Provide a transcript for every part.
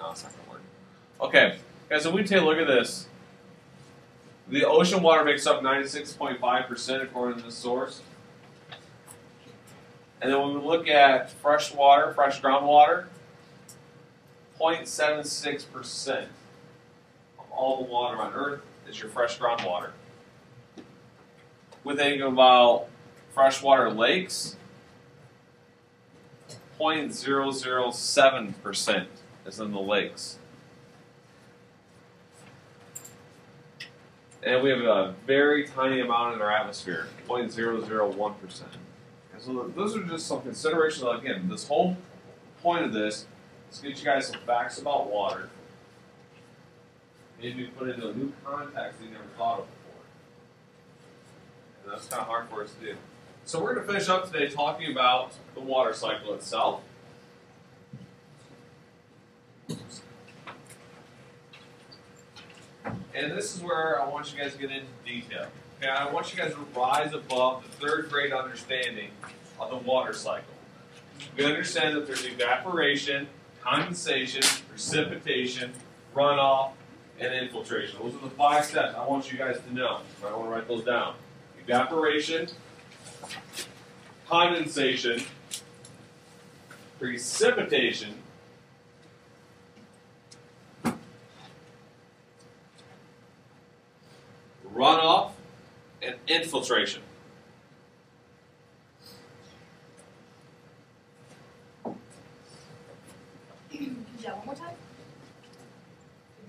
No, it's not going to work. Okay, guys, so we take a look at this. The ocean water makes up 96.5% according to this source. And then when we look at fresh water, fresh groundwater, 0.76% of all the water on Earth is your fresh groundwater. When thinking about freshwater lakes, 0.007% is in the lakes. And we have a very tiny amount in our atmosphere, 0.001%. So those are just some considerations. Again, this whole point of this is to get you guys some facts about water. Maybe put it into a new context that you never thought of before. And that's kind of hard for us to do. So we're going to finish up today talking about the water cycle itself. And this is where I want you guys to get into detail. Okay, I want you guys to rise above the third grade understanding of the water cycle. We understand that there's evaporation, condensation, precipitation, runoff, and infiltration. Those are the 5 steps I want you guys to know. I want to write those down. Evaporation, condensation, precipitation, runoff, and infiltration. Can you do that one more time?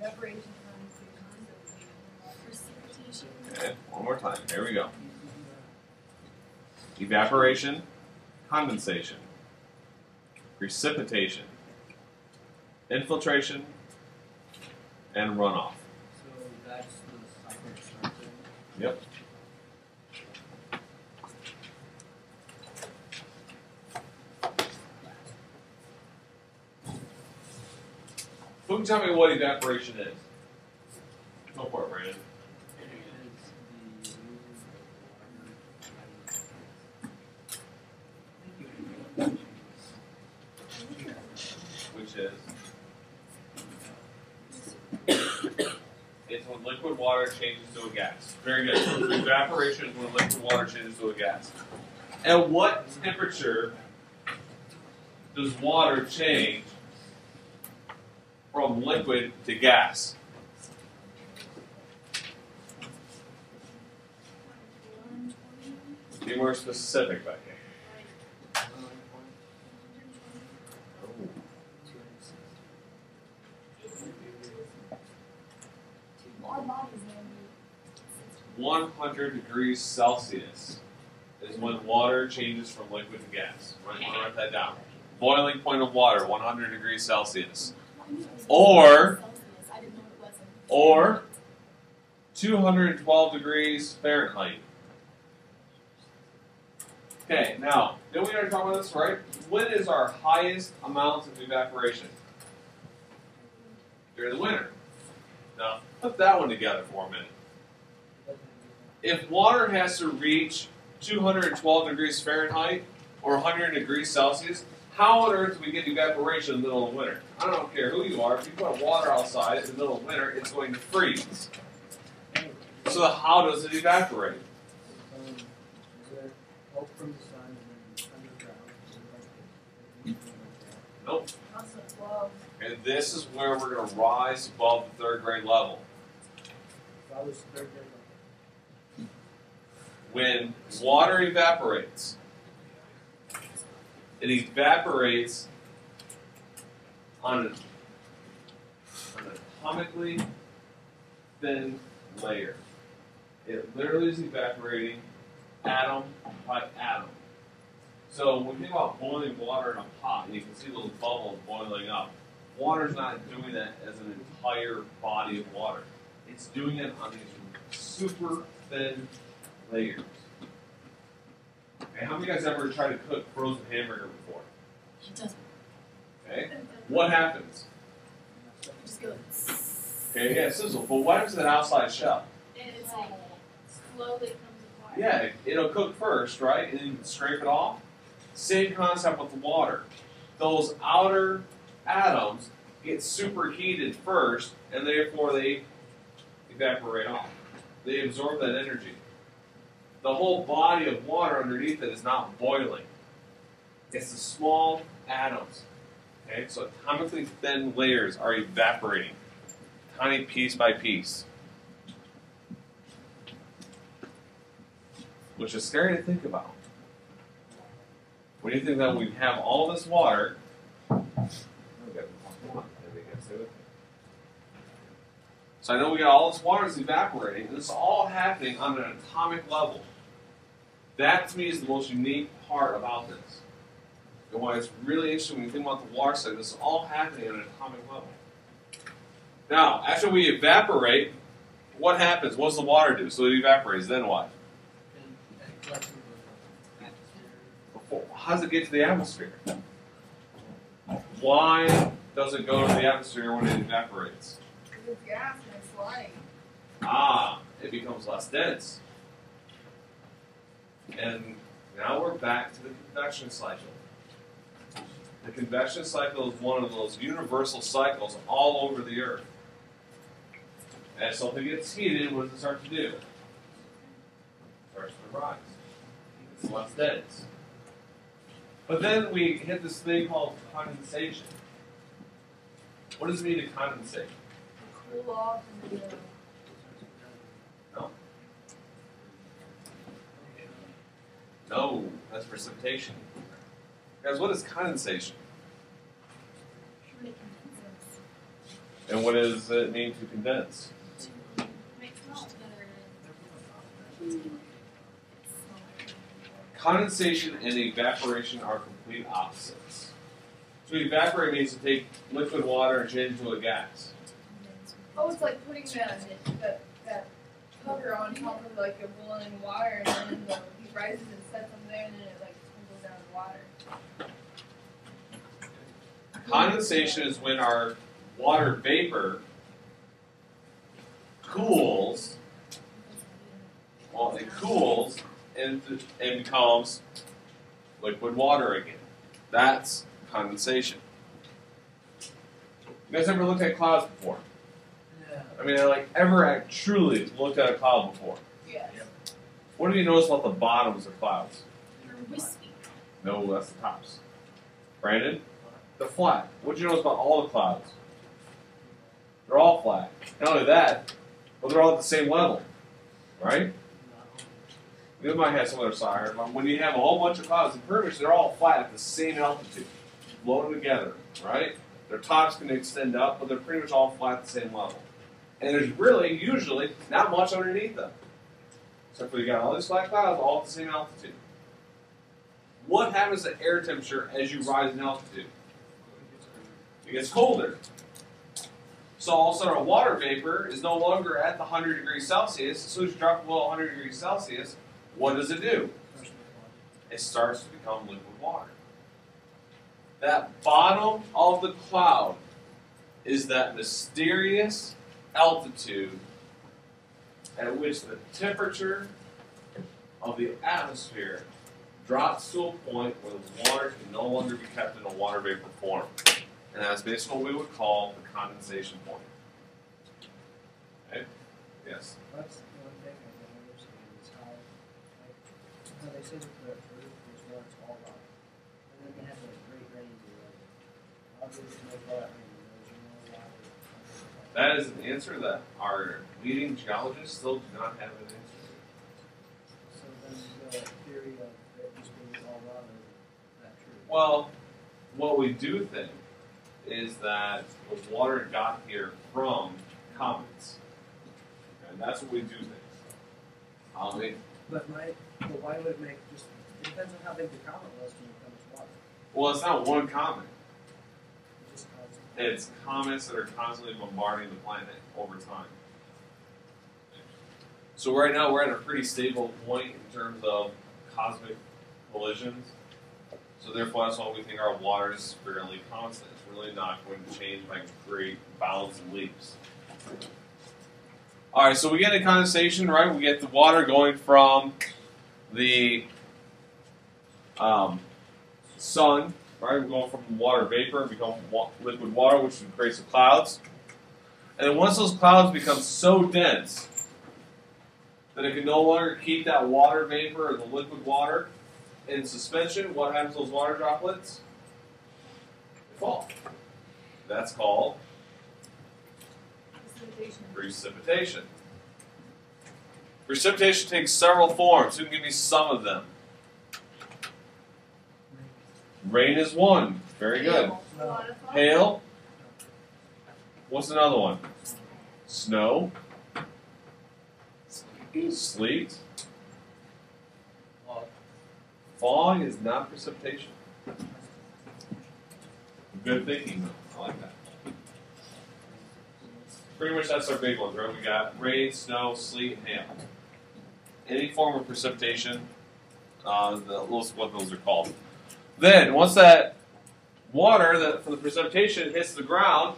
Evaporation, precipitation. Okay, one more time. Here we go. Evaporation, condensation, precipitation, infiltration, and runoff. So that's the cycle structure. Yep. Who can tell me what evaporation is? Go for it, Brandon. Which is? It's when liquid water changes to a gas. Very good. So evaporation is when liquid water changes to a gas. At what temperature does water change from liquid to gas? Be more specific, Becky. Our body's going to be 100 degrees Celsius is when water changes from liquid to gas. Write that down. Boiling point of water, 100 degrees Celsius. Or 212 degrees Fahrenheit. Okay, now, did we already talk about this, right? When is our highest amount of evaporation? During the winter. Now, put that one together for a minute. If water has to reach 212 degrees Fahrenheit or 100 degrees Celsius, how on earth do we get evaporation in the middle of winter? I don't care who you are. If you put water outside in the middle of winter, it's going to freeze. So how does it evaporate? Help from the sun and then underground. Nope. constant flow. And this is where we're going to rise above the third grade level. That was third grade. When water evaporates, it evaporates on an atomically thin layer. It literally is evaporating atom by atom. So when you think about boiling water in a pot, and you can see little bubbles boiling up, water's not doing that as an entire body of water. It's doing it on these super thin layers. Okay, how many of you guys ever tried to cook frozen hamburger before? It doesn't. Okay, what happens? It just goes. Okay, yeah, sizzle. But what happens to that outside shell? It's like slowly comes apart. Yeah, it'll cook first, right? And then you can scrape it off. Same concept with the water. Those outer atoms get superheated first, and therefore they evaporate off. They absorb that energy. The whole body of water underneath it is not boiling. It's the small atoms. Okay, so atomically thin layers are evaporating, tiny piece by piece. Which is scary to think about. When you think that we have all this water, so I know we got all this water that's evaporating, and this is all happening on an atomic level. That to me is the most unique part about this. And why it's really interesting when you think about the water cycle, this is all happening at an atomic level. Now, after we evaporate, what happens? What does the water do? So it evaporates, then what? How does it get to the atmosphere? Why does it go to the atmosphere when it evaporates? Because it's gas and it's light. It becomes less dense. And now we're back to the convection cycle. The convection cycle is one of those universal cycles all over the earth. As something gets heated, what does it start to do? It starts to rise. It's less dense. But then we hit this thing called condensation. What does it mean to condensate? Cool off and No. No, that's precipitation. Guys, what is condensation? it condenses. And what does it mean to condense? To make salt together. Condensation and evaporation are complete opposites. So evaporate means to take liquid water and change it into a gas. Oh, it's like putting that cover on top of like a boiling water, and then the heat rises and sets them there, and then it like sprinkles down the water. Condensation is when our water vapor cools. Well, it cools and becomes liquid water again. That's condensation. You guys ever looked at clouds before? Yeah. I mean, ever truly looked at a cloud before? Yes. What have you noticed about the bottoms of clouds? They're wispy. No, that's the tops. Brandon? They're flat. What do you notice about all the clouds? They're all flat. Not only that, but they're all at the same level. Right? You might have some other side. When you have a whole bunch of clouds, pretty much they're all flat at the same altitude, floating together, right? Their tops can extend up, but they're pretty much all flat at the same level. And there's really, usually, not much underneath them. Except for you got all these flat clouds all at the same altitude. What happens to air temperature as you rise in altitude? It gets colder. So all of a sudden our water vapor is no longer at the 100 degrees Celsius. As soon as you drop below 100 degrees Celsius, what does it do? It starts to become liquid water. That bottom of the cloud is that mysterious altitude at which the temperature of the atmosphere drops to a point where the water can no longer be kept in a water vapor form. And that's basically what we would call the condensation point. Okay? Yes? That's the one thing I don't understand is how they say that the earth was once all rock. And then they had like great rains or whatever. How did it make that rain? There's no water. That is an answer that our leading geologists still do not have an answer to. So then the theory of it just being all rock is that true? Well, what we do think is that the water got here from comets. And that's what we do think. But why would it make just, it depends on how big the comet was to become its water. Well, it's not one comet. It just causes It's comets that are constantly bombarding the planet over time. So right now we're at a pretty stable point in terms of cosmic collisions. So therefore that's why we think our water is fairly constant. It's really not going to change by great bounds and leaps. Alright, so we get a condensation, right? We get the water going from the sun Right? We're going from water vapor, become liquid water, which creates the clouds. And then once those clouds become so dense that it can no longer keep that water vapor or the liquid water in suspension, what happens to those water droplets? They fall. That's called precipitation. Precipitation takes several forms. Who can give me some of them? Rain is one. Very good. Hail. What's another one? Snow. Sleet. Fog is not precipitation. Good thinking, though. I like that. Pretty much that's our big ones, right? We got rain, snow, sleet, and hail. Any form of precipitation, what those are called. Then, once that water that from the precipitation hits the ground,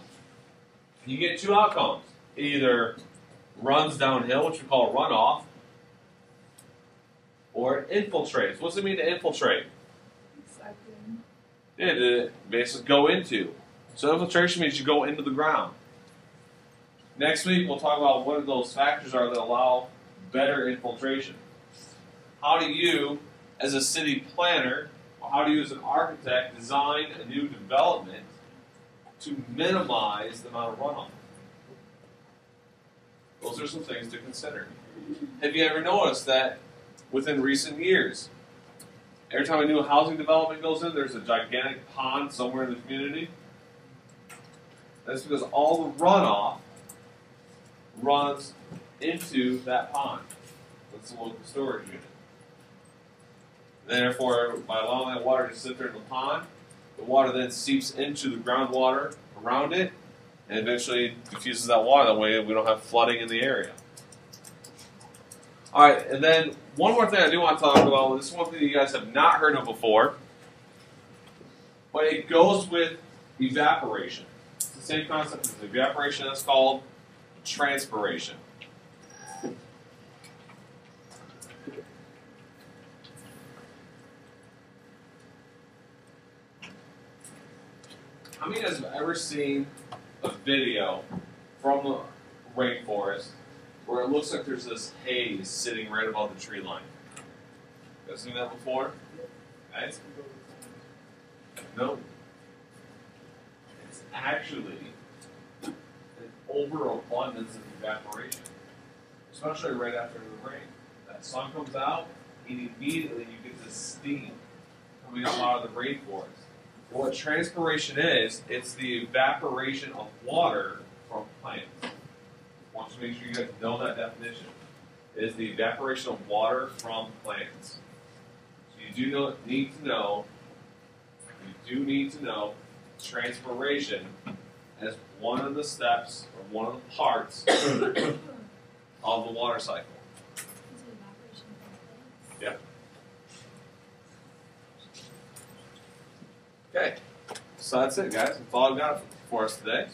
you get two outcomes. It either runs downhill, which we call a runoff, or it infiltrates. What does it mean to infiltrate? Yeah, to basically go into. So infiltration means you go into the ground. Next week, we'll talk about what those factors are that allow better infiltration. How do you, as a city planner, or how do you as an architect, design a new development to minimize the amount of runoff? Those are some things to consider. Have you ever noticed that within recent years, every time a new housing development goes in, there's a gigantic pond somewhere in the community? That's because all the runoff runs into that pond. That's the local storage unit. Therefore, by allowing that water to sit there in the pond, the water then seeps into the groundwater around it and eventually diffuses that water. That way we don't have flooding in the area. Alright, and then one more thing I do want to talk about. This is one thing you guys have not heard of before, but it goes with evaporation. It's the same concept as evaporation. That's called transpiration. How many of you guys have ever seen a video from the rainforest where it looks like there's this haze sitting right above the tree line? You guys seen that before? Guys? No. It's actually an overabundance of evaporation, especially right after the rain. That sun comes out, and immediately you get this steam coming up out of the rainforest. What transpiration is, it's the evaporation of water from plants. I want you to make sure you guys know that definition. It is the evaporation of water from plants. So you do need to know transpiration as one of the steps or one of the parts of the water cycle. Yep. Okay, so that's it, guys. That's all I've got for us today.